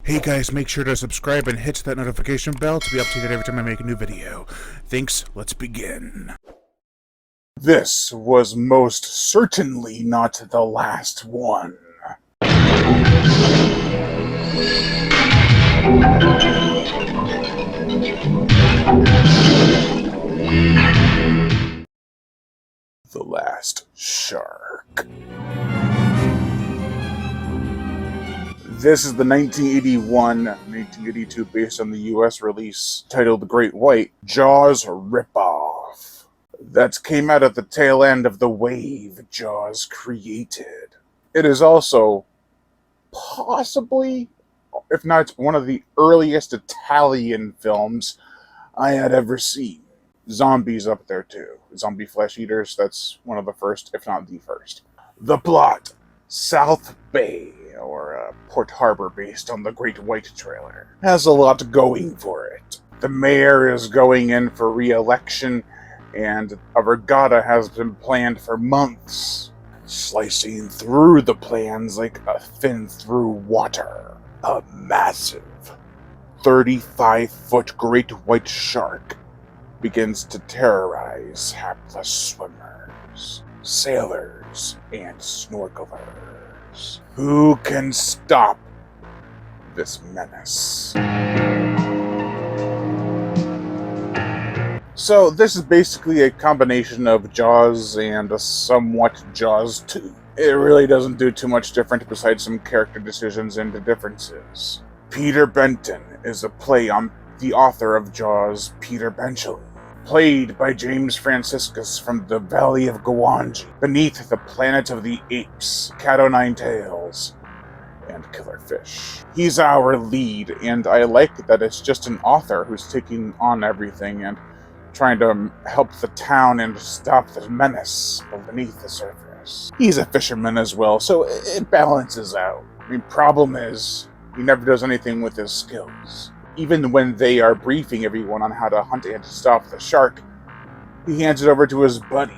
Hey guys, make sure to subscribe and hit that notification bell to be updated every time I make a new video. Thanks, let's begin. This was most certainly not the last one. The Last Shark. This is the 1981-1982 based on the US release titled The Great White, Jaws Ripoff. That came out at the tail end of the wave Jaws created. It is also possibly, if not one of the earliest Italian films I had ever seen. Zombies up there too. Zombie flesh eaters, that's one of the first, if not the first. The plot: South Bay, or Port Harbor based on the Great White trailer, has a lot going for it. The mayor is going in for re-election, and a regatta has been planned for months. Slicing through the plans like a fin through water, a massive 35-foot great white shark begins to terrorize hapless swimmers, sailors, and snorkelers. Who can stop this menace? So this is basically a combination of Jaws and a somewhat Jaws 2. It really doesn't do too much different besides some character decisions and differences. Peter Benton is a play on the author of Jaws, Peter Benchley, played by James Franciscus from the Valley of Gwangi, beneath the Planet of the Apes, Cat o' Nine Tails, and Killer Fish. He's our lead, and I like that it's just an author who's taking on everything and trying to help the town and stop the menace beneath the surface. He's a fisherman as well, so it balances out. Problem is, he never does anything with his skills. Even when they are briefing everyone on how to hunt and stop the shark, he hands it over to his buddy.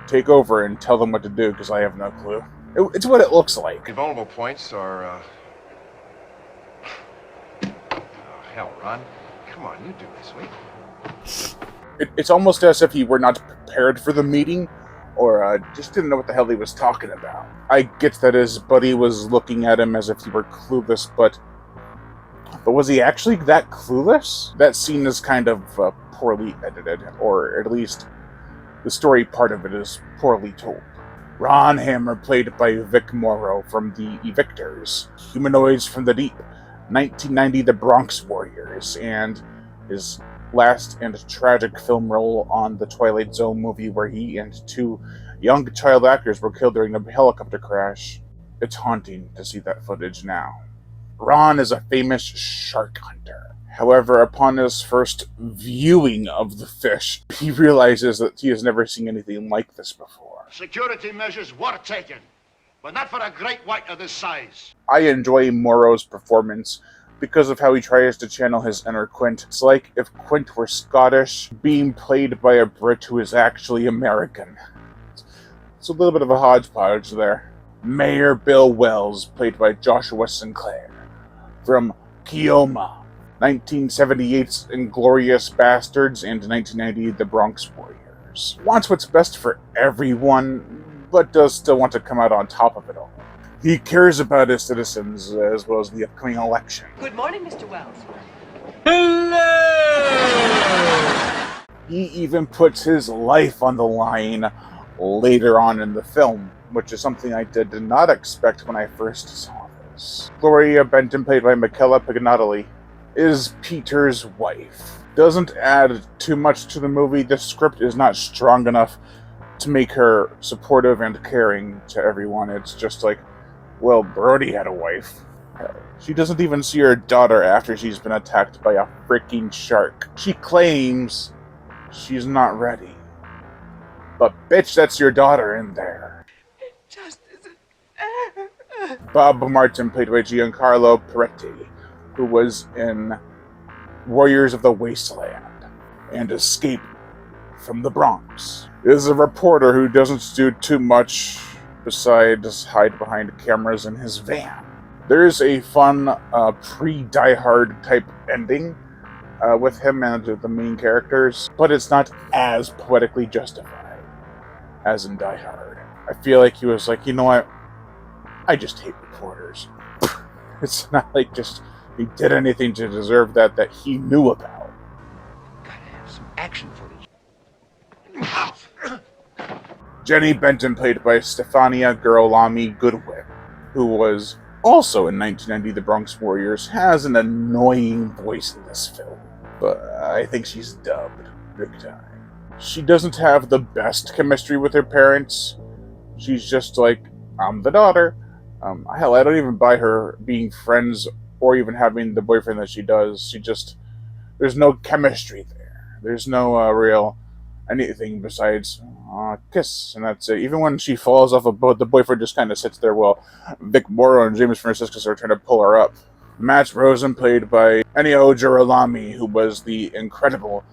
Take over and tell them what to do, because I have no clue. It's what it looks like. The vulnerable points are, oh, hell, Ron. Come on, you do this, wait. It's almost as if he were not prepared for the meeting, or just didn't know what the hell he was talking about. I get that his buddy was looking at him as if he were clueless, but was he actually that clueless? That scene is kind of poorly edited, or at least the story part of it is poorly told. Ron Hammer, played by Vic Morrow from The Evictors, Humanoids from the Deep, 1990 The Bronx Warriors, and his last and tragic film role on the Twilight Zone movie where he and two young child actors were killed during a helicopter crash. It's haunting to see that footage now. Ron is a famous shark hunter. However, upon his first viewing of the fish, he realizes that he has never seen anything like this before. Security measures were taken, but not for a great white of this size. I enjoy Morrow's performance because of how he tries to channel his inner Quint. It's like if Quint were Scottish, being played by a Brit who is actually American. It's a little bit of a hodgepodge there. Mayor Bill Wells, played by Joshua Sinclair, from Keoma, 1978's Inglourious Bastards, and 1990 The Bronx Warriors. Wants what's best for everyone, but does still want to come out on top of it all. He cares about his citizens as well as the upcoming election. Good morning, Mr. Wells. Hello! He even puts his life on the line later on in the film, which is something I did not expect when I first saw this. Gloria Benton, played by Michaela Pignatelli, is Peter's wife. Doesn't add too much to the movie. The script is not strong enough to make her supportive and caring to everyone. It's just like, well, Brody had a wife. She doesn't even see her daughter after she's been attacked by a freaking shark. She claims she's not ready. But bitch, that's your daughter in there. It just isn't. Bob Martin, played by Giancarlo Peretti, who was in Warriors of the Wasteland and Escape from the Bronx, is a reporter who doesn't do too much besides hide behind cameras in his van. There's a fun pre-Die Hard type ending with him and the main characters, but it's not as poetically justified as in Die Hard. I feel like he was like, you know what? I just hate reporters. It's not like just he did anything to deserve that he knew about. Gotta have some action footage. Jenny Benton, played by Stefania Girolami Goodwin, who was also in 1990 The Bronx Warriors, has an annoying voice in this film, but I think she's dubbed big time. She doesn't have the best chemistry with her parents. She's just like, I'm the daughter. Hell, I don't even buy her being friends or even having the boyfriend that she does. There's no chemistry there. There's no real anything besides kiss, and that's it. Even when she falls off a boat, the boyfriend just kind of sits there while Vic Morrow and James Franciscus are trying to pull her up. Matt Rosen, played by Ennio Girolami, who was the incredible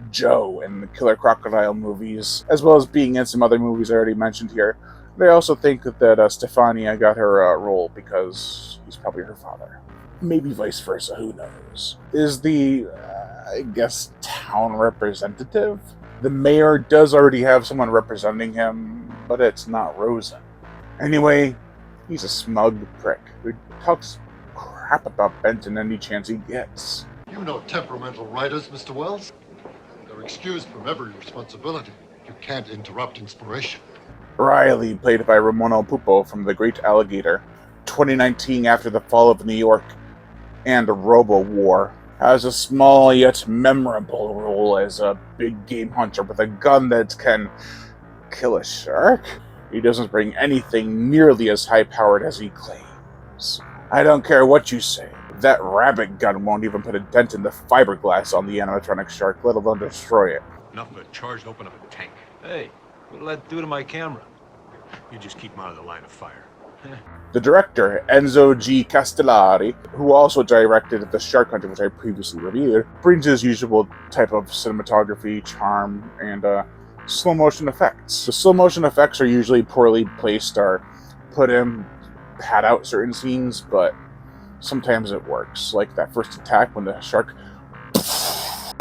Joe in the Killer Crocodile movies, as well as being in some other movies I already mentioned here. They also think that Stefania got her role because he's probably her father. Maybe vice versa, who knows. Is the, town representative? The mayor does already have someone representing him, but it's not Rosen. Anyway, he's a smug prick who talks crap about Benton any chance he gets. You know temperamental writers, Mr. Wells. They're excused from every responsibility. You can't interrupt inspiration. Riley, played by Ramona Pupo from The Great Alligator, 2019 After the Fall of New York, and Robo War, has a small yet memorable role as a big game hunter with a gun that can kill a shark. He doesn't bring anything nearly as high-powered as he claims. I don't care what you say. That rabbit gun won't even put a dent in the fiberglass on the animatronic shark, let alone destroy it. Nothing but charge to open up a tank. Hey, what'll that do to my camera? You just keep him out of the line of fire. The director, Enzo G. Castellari, who also directed The Shark Hunter, which I previously reviewed, brings his usual type of cinematography, charm, and slow motion effects. The slow motion effects are usually poorly placed or pad out certain scenes, but sometimes it works. Like that first attack when the shark...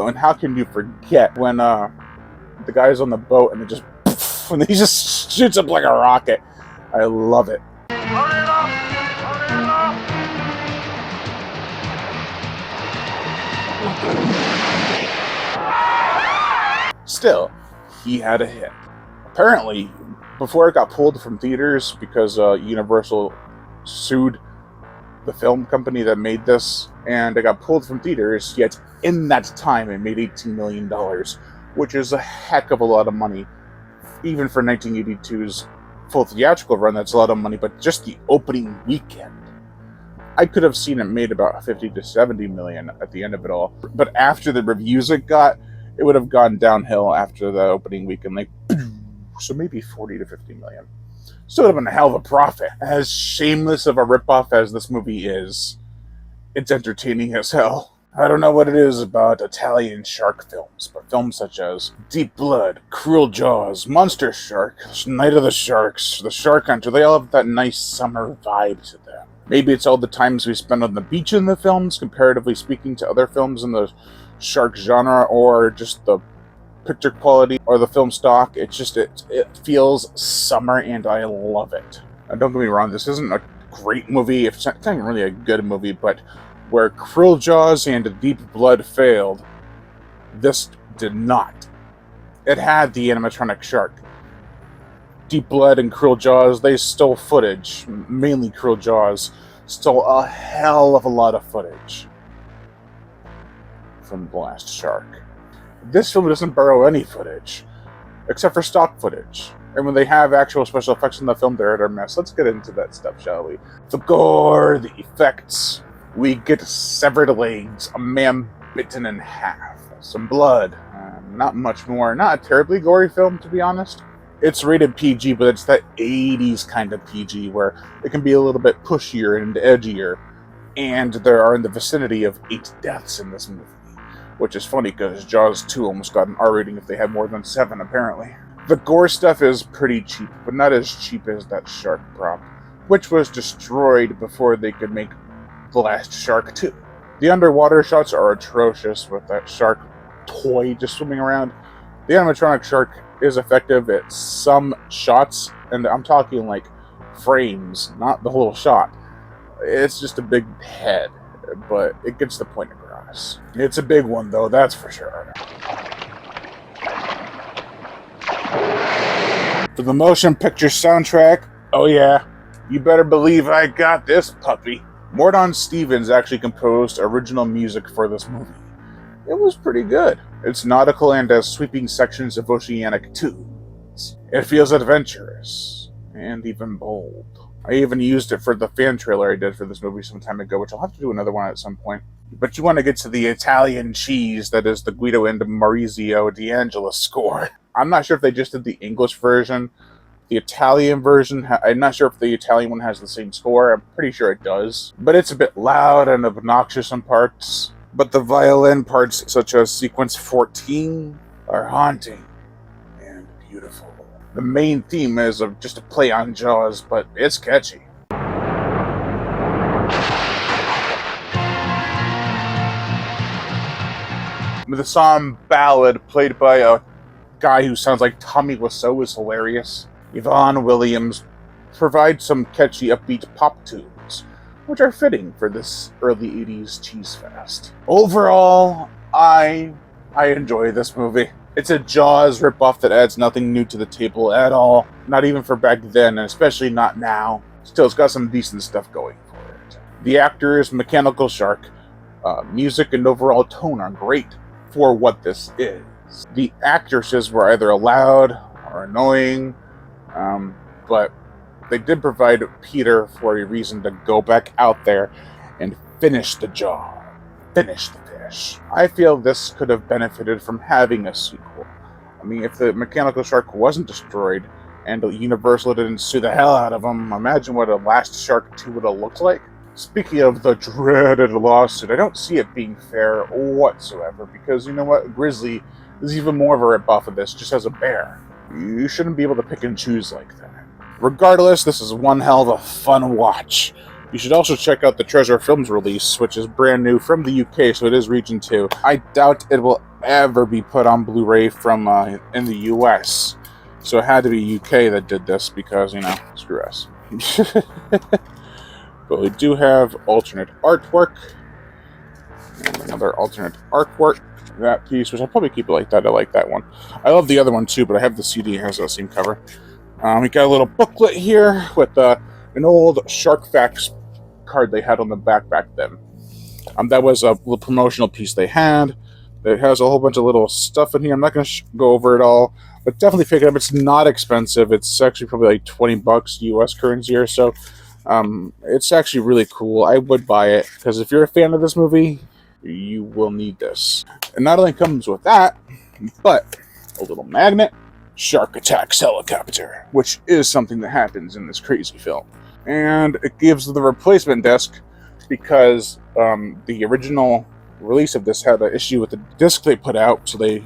And how can you forget when the guy's on the boat and it just... when he just shoots up like a rocket. I love it. Still, he had a hit. Apparently, before it got pulled from theaters because Universal sued the film company that made this, and it got pulled from theaters, yet in that time it made $18 million, which is a heck of a lot of money. Even for 1982's full theatrical run, that's a lot of money, but just the opening weekend, I could have seen it made about 50 to 70 million at the end of it all. But after the reviews it would have gone downhill after the opening weekend, like, so maybe 40 to 50 million. Still would have been a hell of a profit. As shameless of a ripoff as this movie is, it's entertaining as hell. I don't know what it is about Italian shark films, but films such as Deep Blood, Cruel Jaws, Monster Shark, Night of the Sharks, The Shark Hunter, they all have that nice summer vibe to them. Maybe it's all the times we spend on the beach in the films, comparatively speaking to other films in the shark genre, or just the picture quality or the film stock. It feels summer, and I love it. And don't get me wrong, this isn't a great movie. It's not even really a good movie, but where Cruel Jaws and Deep Blood failed, this did not. It had the animatronic shark. Deep Blood and Cruel Jaws, they stole footage. Mainly Cruel Jaws stole a hell of a lot of footage from The Last Shark. This film doesn't borrow any footage, except for stock footage. And when they have actual special effects in the film, they're at a mess. Let's get into that stuff, shall we? The gore, the effects. We get severed legs, a man bitten in half, some blood, not much more. Not a terribly gory film, to be honest. It's rated PG, but it's that 80s kind of PG where it can be a little bit pushier and edgier. And there are in the vicinity of 8 deaths in this movie, which is funny because Jaws 2 almost got an R rating if they had more than 7, apparently. The gore stuff is pretty cheap, but not as cheap as that shark prop. which was destroyed before they could make The Last Shark 2. The underwater shots are atrocious with that shark toy just swimming around. The animatronic shark is effective at some shots, and I'm talking like frames, not the whole shot. It's just a big head, but it gets the point across. It's a big one, though, that's for sure. For the motion picture soundtrack, oh yeah, you better believe I got this puppy. Mordaunt Stevens actually composed original music for this movie. It was pretty good. It's nautical and has sweeping sections of oceanic tunes. It feels adventurous and even bold. I even used it for the fan trailer I did for this movie some time ago, which I'll have to do another one at some point. But you want to get to the Italian cheese that is the Guido and Maurizio D'Angelo score. I'm not sure if they just did the English version. The Italian version, I'm not sure if the Italian one has the same score. I'm pretty sure it does. But it's a bit loud and obnoxious in parts. But the violin parts, such as sequence 14, are haunting and beautiful. The main theme is just a play on Jaws, but it's catchy. The song Ballad, played by a guy who sounds like Tommy Wiseau, is hilarious. Yvonne Williams provides some catchy upbeat pop tunes, which are fitting for this early 80s cheese fest. Overall, I enjoy this movie. It's a Jaws ripoff that adds nothing new to the table at all, not even for back then, and especially not now. Still, it's got some decent stuff going for it. The actors, Mechanical Shark, music, and overall tone are great for what this is. The actresses were either loud or annoying, but they did provide Peter for a reason to go back out there and finish the job. Finish the fish. I feel this could have benefited from having a sequel. I mean, if the Mechanical Shark wasn't destroyed and Universal didn't sue the hell out of him, imagine what a Last Shark 2 would have looked like. Speaking of the dreaded lawsuit, I don't see it being fair whatsoever, because you know what? Grizzly is even more of a ripoff of this, just as a bear. You shouldn't be able to pick and choose like that. Regardless, this is one hell of a fun watch. You should also check out the Treasure Films release, which is brand new from the UK, so it is Region 2. I doubt it will ever be put on Blu-ray from in the US. So it had to be UK that did this, because, you know, screw us. But we do have alternate artwork. And another alternate artwork. That piece, which I'll probably keep it like that. I like that one. I love the other one too, but I have the CD that has that same cover. We got a little booklet here with an old Shark Facts card they had on the back then. That was a little promotional piece they had. It has a whole bunch of little stuff in here. I'm not going to go over it all, but definitely pick it up. It's not expensive. It's actually probably like $20 US currency or so. It's actually really cool. I would buy it, because if you're a fan of this movie, you will need this. And not only comes with that, but a little magnet, Shark Attacks helicopter, which is something that happens in this crazy film. And it gives the replacement disc, because the original release of this had an issue with the disc they put out, so they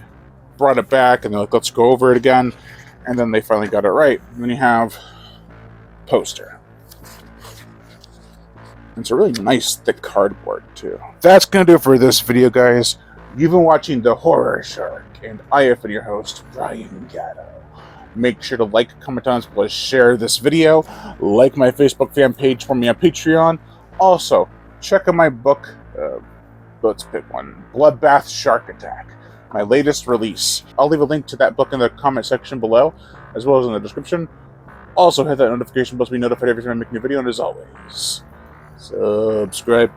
brought it back and they're like, let's go over it again, and then they finally got it right. And then you have poster. It's a really nice thick cardboard too. That's gonna do it for this video, guys. You've been watching The Horror Shark, and I have been your host, Brian Gatto. Make sure to like, comment on, as well as share this video. Like my Facebook fan page for me on Patreon. Also, check out my book, let's pick one, Bloodbath Shark Attack, my latest release. I'll leave a link to that book in the comment section below, as well as in the description. Also, hit that notification bell to be notified every time I make a new video, and as always, subscribe.